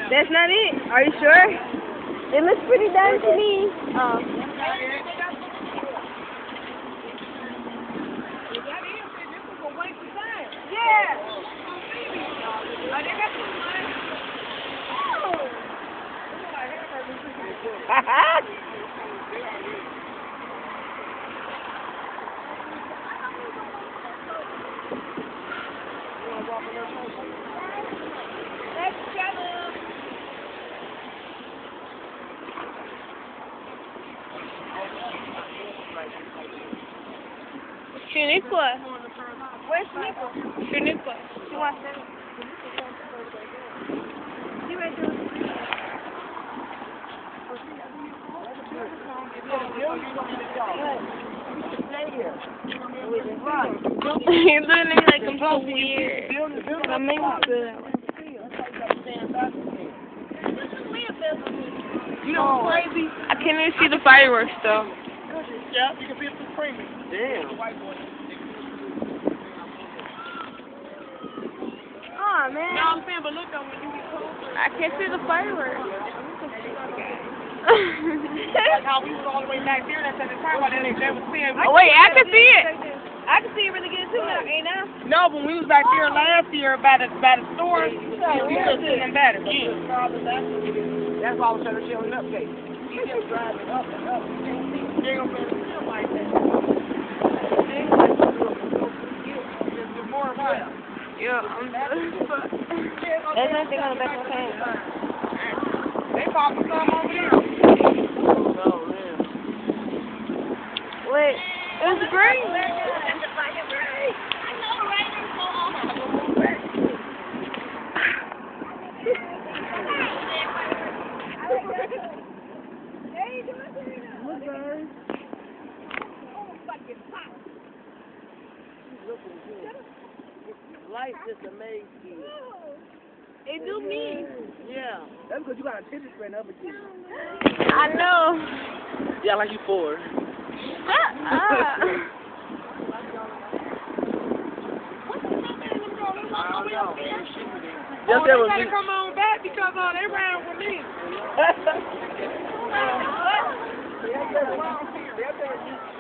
That's not it. Are you sure? It looks pretty done to me. Oh. Yeah. Shaniqua. Where's Shaniqua? Shaniqua. She wants to. She right there. You're doing it like I'm so weird. That makes me good. You know what's crazy? I can't even see the fireworks though. Yeah, you can see it through creamy. Damn. Oh man. No, I'm saying, but look though, when you get closer. I can't see the fireworks. Like how we was all the way back there, that's at the time, while they was seeing. Oh wait, I can see it. I can see it really good too now, ain't I? No, when we was back there last year by the store, you could see them better. Yeah. That's why I was trying to show an update. He kept driving up and up. They gonna be feel like that. There's more about it. Yeah, I'm there's nothing on the back of my pants. They popping some over there. Oh, man. Wait, it's green. Life just amazed you. It do me. Yeah. That's because you got a titty spread up again. I know. Yeah, like you 4. Shut up. Yes, that was They me. come on back because they ran with me. Yeah, that was me.